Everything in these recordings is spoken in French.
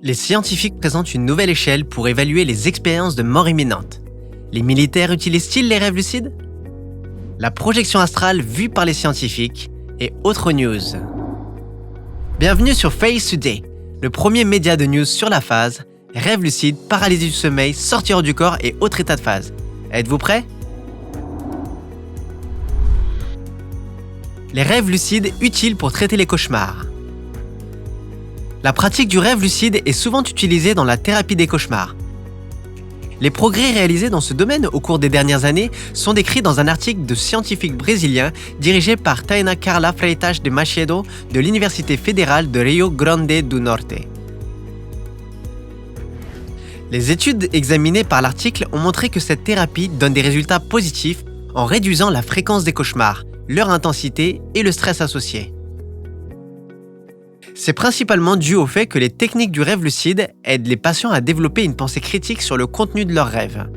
Les scientifiques présentent une nouvelle échelle pour évaluer les expériences de mort imminente. Les militaires utilisent-ils les rêves lucides? La projection astrale vue par les scientifiques et autres news. Bienvenue sur Phase Today, le premier média de news sur la phase, rêves lucides, paralysie du sommeil, sortie hors du corps et autres états de phase. Êtes-vous prêts? Les rêves lucides utiles pour traiter les cauchemars. La pratique du rêve lucide est souvent utilisée dans la thérapie des cauchemars. Les progrès réalisés dans ce domaine au cours des dernières années sont décrits dans un article de scientifiques brésiliens dirigé par Tainá Carla Freitas de Macedo de l'Université fédérale de Rio Grande do Norte. Les études examinées par l'article ont montré que cette thérapie donne des résultats positifs en réduisant la fréquence des cauchemars, leur intensité et le stress associé. C'est principalement dû au fait que les techniques du rêve lucide aident les patients à développer une pensée critique sur le contenu de leurs rêves.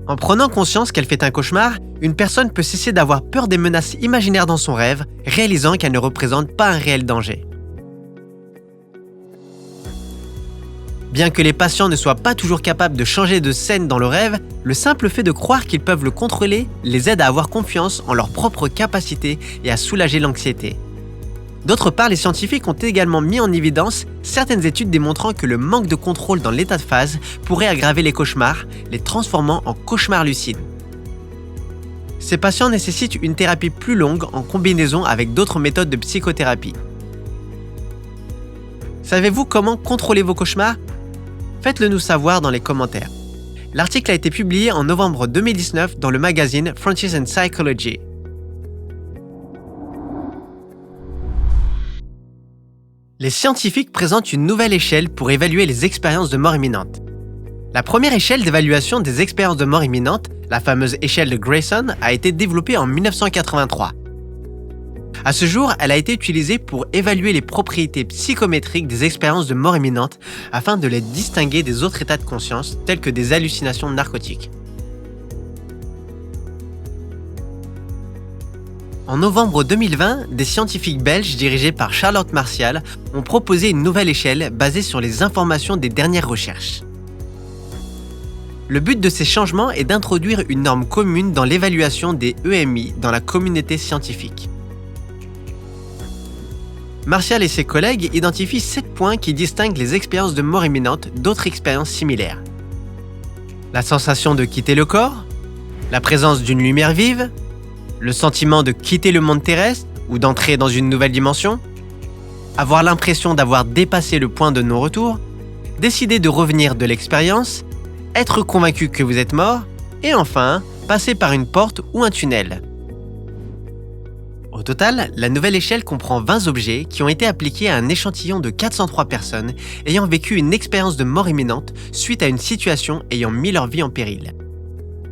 En prenant conscience qu'elle fait un cauchemar, une personne peut cesser d'avoir peur des menaces imaginaires dans son rêve, réalisant qu'elles ne représentent pas un réel danger. Bien que les patients ne soient pas toujours capables de changer de scène dans le rêve, le simple fait de croire qu'ils peuvent le contrôler les aide à avoir confiance en leurs propres capacités et à soulager l'anxiété. D'autre part, les scientifiques ont également mis en évidence certaines études démontrant que le manque de contrôle dans l'état de phase pourrait aggraver les cauchemars, les transformant en cauchemars lucides. Ces patients nécessitent une thérapie plus longue en combinaison avec d'autres méthodes de psychothérapie. Savez-vous comment contrôler vos cauchemars? Faites-le nous savoir dans les commentaires. L'article a été publié en novembre 2019 dans le magazine Frontiers in Psychology. Les scientifiques présentent une nouvelle échelle pour évaluer les expériences de mort imminente. La première échelle d'évaluation des expériences de mort imminente, la fameuse échelle de Grayson, a été développée en 1983. À ce jour, elle a été utilisée pour évaluer les propriétés psychométriques des expériences de mort imminente afin de les distinguer des autres états de conscience tels que des hallucinations narcotiques. En novembre 2020, des scientifiques belges dirigés par Charlotte Martial ont proposé une nouvelle échelle basée sur les informations des dernières recherches. Le but de ces changements est d'introduire une norme commune dans l'évaluation des EMI dans la communauté scientifique. Martial et ses collègues identifient 7 points qui distinguent les expériences de mort imminente d'autres expériences similaires. La sensation de quitter le corps, la présence d'une lumière vive, le sentiment de quitter le monde terrestre ou d'entrer dans une nouvelle dimension, avoir l'impression d'avoir dépassé le point de non-retour, décider de revenir de l'expérience, être convaincu que vous êtes mort, et enfin, passer par une porte ou un tunnel. Au total, la nouvelle échelle comprend 20 objets qui ont été appliqués à un échantillon de 403 personnes ayant vécu une expérience de mort imminente suite à une situation ayant mis leur vie en péril.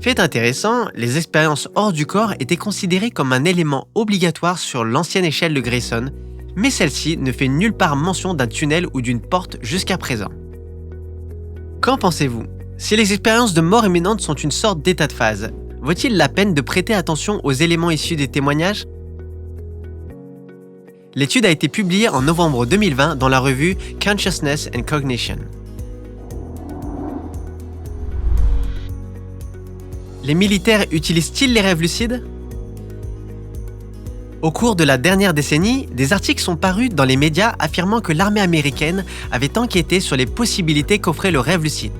Fait intéressant, les expériences hors du corps étaient considérées comme un élément obligatoire sur l'ancienne échelle de Grayson, mais celle-ci ne fait nulle part mention d'un tunnel ou d'une porte jusqu'à présent. Qu'en pensez-vous? Si les expériences de mort imminente sont une sorte d'état de phase, vaut-il la peine de prêter attention aux éléments issus des témoignages? L'étude a été publiée en novembre 2020 dans la revue Consciousness and Cognition. Les militaires utilisent-ils les rêves lucides? Au cours de la dernière décennie, des articles sont parus dans les médias affirmant que l'armée américaine avait enquêté sur les possibilités qu'offrait le rêve lucide.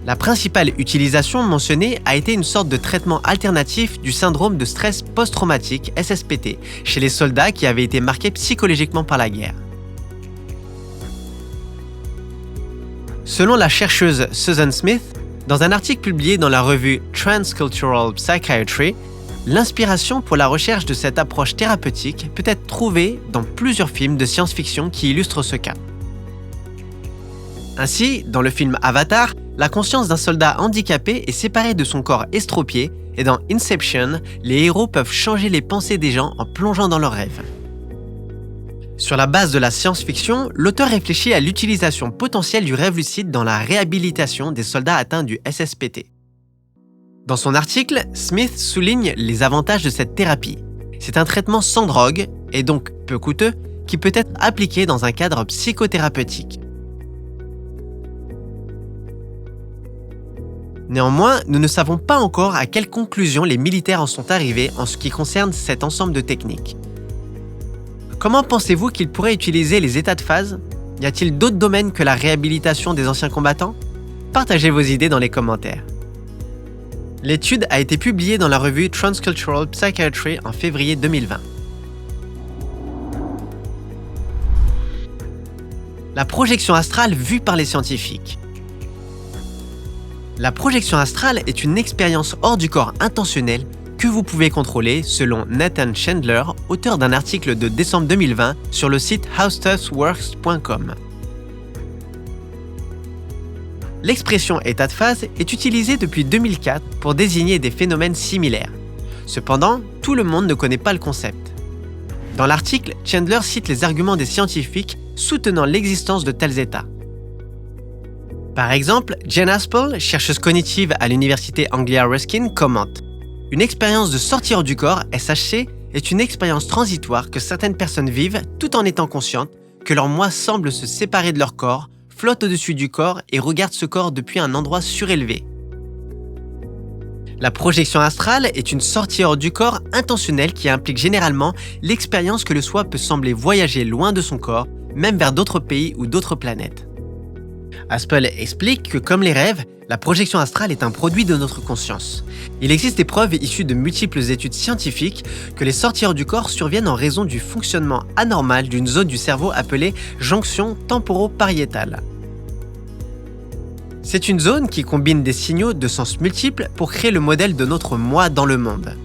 La principale utilisation mentionnée a été une sorte de traitement alternatif du syndrome de stress post-traumatique SSPT chez les soldats qui avaient été marqués psychologiquement par la guerre. Selon la chercheuse Susan Smith, dans un article publié dans la revue Transcultural Psychiatry, l'inspiration pour la recherche de cette approche thérapeutique peut être trouvée dans plusieurs films de science-fiction qui illustrent ce cas. Ainsi, dans le film Avatar, la conscience d'un soldat handicapé est séparée de son corps estropié et dans Inception, les héros peuvent changer les pensées des gens en plongeant dans leurs rêves. Sur la base de la science-fiction, l'auteur réfléchit à l'utilisation potentielle du rêve lucide dans la réhabilitation des soldats atteints du SSPT. Dans son article, Smith souligne les avantages de cette thérapie. C'est un traitement sans drogue et donc peu coûteux, qui peut être appliqué dans un cadre psychothérapeutique. Néanmoins, nous ne savons pas encore à quelle conclusion les militaires en sont arrivés en ce qui concerne cet ensemble de techniques. Comment pensez-vous qu'ils pourraient utiliser les états de phase ? Y a-t-il d'autres domaines que la réhabilitation des anciens combattants ? Partagez vos idées dans les commentaires. L'étude a été publiée dans la revue Transcultural Psychiatry en février 2020. La projection astrale vue par les scientifiques. La projection astrale est une expérience hors du corps intentionnelle que vous pouvez contrôler selon Nathan Chandler, auteur d'un article de décembre 2020 sur le site howstuffworks.com. L'expression état de phase est utilisée depuis 2004 pour désigner des phénomènes similaires. Cependant, tout le monde ne connaît pas le concept. Dans l'article, Chandler cite les arguments des scientifiques soutenant l'existence de tels états. Par exemple, Jen Aspel, chercheuse cognitive à l'université Anglia Ruskin, commente « Une expérience de sortir du corps, SHC, est une expérience transitoire que certaines personnes vivent tout en étant conscientes que leur moi semble se séparer de leur corps, flotte au-dessus du corps et regarde ce corps depuis un endroit surélevé. » La projection astrale est une sortie hors du corps intentionnelle qui implique généralement l'expérience que le soi peut sembler voyager loin de son corps, même vers d'autres pays ou d'autres planètes. Aspel explique que, comme les rêves, la projection astrale est un produit de notre conscience. Il existe des preuves issues de multiples études scientifiques que les sorties hors du corps surviennent en raison du fonctionnement anormal d'une zone du cerveau appelée jonction temporopariétale. C'est une zone qui combine des signaux de sens multiples pour créer le modèle de notre moi dans le monde.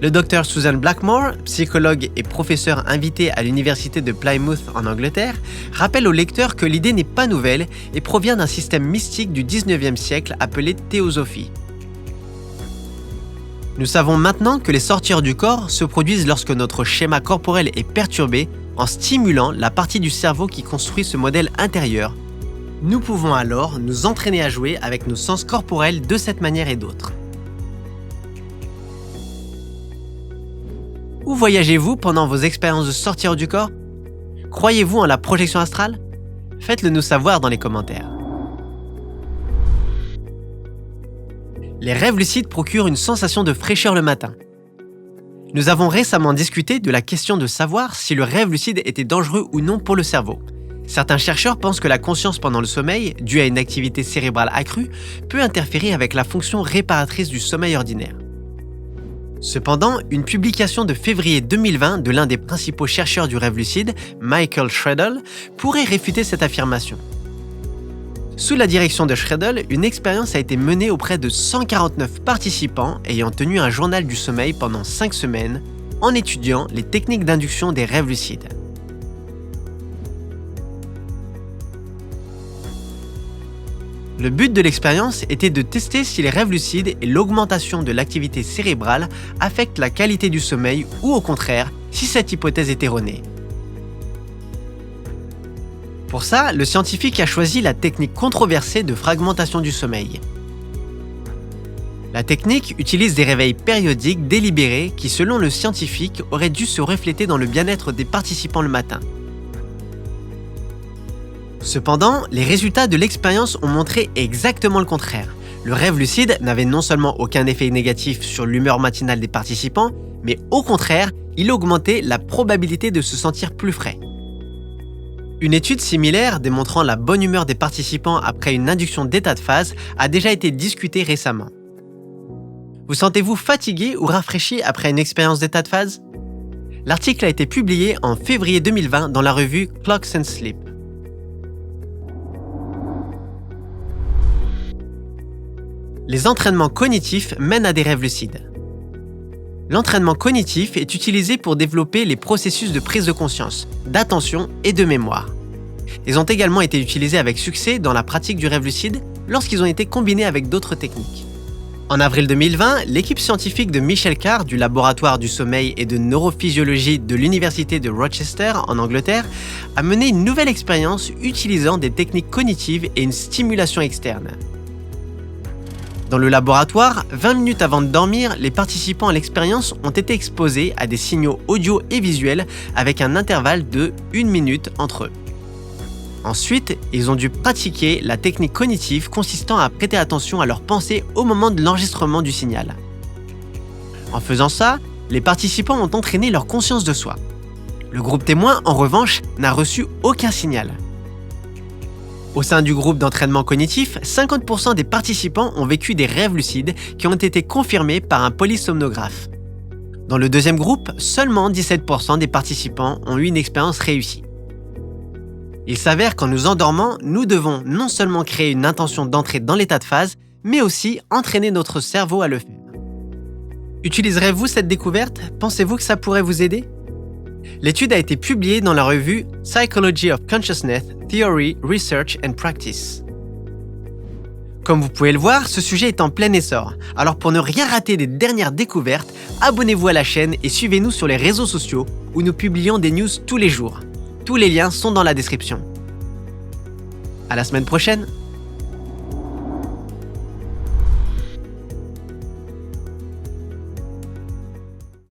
Le docteur Susan Blackmore, psychologue et professeur invité à l'université de Plymouth en Angleterre, rappelle aux lecteurs que l'idée n'est pas nouvelle et provient d'un système mystique du XIXe siècle appelé théosophie. Nous savons maintenant que les sorties hors du corps se produisent lorsque notre schéma corporel est perturbé en stimulant la partie du cerveau qui construit ce modèle intérieur. Nous pouvons alors nous entraîner à jouer avec nos sens corporels de cette manière et d'autres. Où voyagez-vous pendant vos expériences de sortie hors du corps ? Croyez-vous en la projection astrale ? Faites-le nous savoir dans les commentaires. Les rêves lucides procurent une sensation de fraîcheur le matin. Nous avons récemment discuté de la question de savoir si le rêve lucide était dangereux ou non pour le cerveau. Certains chercheurs pensent que la conscience pendant le sommeil, due à une activité cérébrale accrue, peut interférer avec la fonction réparatrice du sommeil ordinaire. Cependant, une publication de février 2020 de l'un des principaux chercheurs du rêve lucide, Michael Schredel, pourrait réfuter cette affirmation. Sous la direction de Schredel, une expérience a été menée auprès de 149 participants ayant tenu un journal du sommeil pendant 5 semaines, en étudiant les techniques d'induction des rêves lucides. Le but de l'expérience était de tester si les rêves lucides et l'augmentation de l'activité cérébrale affectent la qualité du sommeil ou au contraire, si cette hypothèse est erronée. Pour ça, le scientifique a choisi la technique controversée de fragmentation du sommeil. La technique utilise des réveils périodiques délibérés qui, selon le scientifique, auraient dû se refléter dans le bien-être des participants le matin. Cependant, les résultats de l'expérience ont montré exactement le contraire. Le rêve lucide n'avait non seulement aucun effet négatif sur l'humeur matinale des participants, mais au contraire, il augmentait la probabilité de se sentir plus frais. Une étude similaire démontrant la bonne humeur des participants après une induction d'état de phase a déjà été discutée récemment. Vous sentez-vous fatigué ou rafraîchi après une expérience d'état de phase ? L'article a été publié en février 2020 dans la revue Clocks and Sleep. Les entraînements cognitifs mènent à des rêves lucides. L'entraînement cognitif est utilisé pour développer les processus de prise de conscience, d'attention et de mémoire. Ils ont également été utilisés avec succès dans la pratique du rêve lucide lorsqu'ils ont été combinés avec d'autres techniques. En avril 2020, l'équipe scientifique de Michel Carr du laboratoire du sommeil et de neurophysiologie de l'université de Rochester en Angleterre a mené une nouvelle expérience utilisant des techniques cognitives et une stimulation externe. Dans le laboratoire, 20 minutes avant de dormir, les participants à l'expérience ont été exposés à des signaux audio et visuels avec un intervalle de 1 minute entre eux. Ensuite, ils ont dû pratiquer la technique cognitive consistant à prêter attention à leurs pensées au moment de l'enregistrement du signal. En faisant ça, les participants ont entraîné leur conscience de soi. Le groupe témoin, en revanche, n'a reçu aucun signal. Au sein du groupe d'entraînement cognitif, 50% des participants ont vécu des rêves lucides qui ont été confirmés par un polysomnographe. Dans le deuxième groupe, seulement 17% des participants ont eu une expérience réussie. Il s'avère qu'en nous endormant, nous devons non seulement créer une intention d'entrer dans l'état de phase, mais aussi entraîner notre cerveau à le faire. Utiliserez-vous cette découverte? Pensez-vous que ça pourrait vous aider? L'étude a été publiée dans la revue Psychology of Consciousness, Theory, Research and Practice. Comme vous pouvez le voir, ce sujet est en plein essor. Alors pour ne rien rater des dernières découvertes, abonnez-vous à la chaîne et suivez-nous sur les réseaux sociaux où nous publions des news tous les jours. Tous les liens sont dans la description. À la semaine prochaine!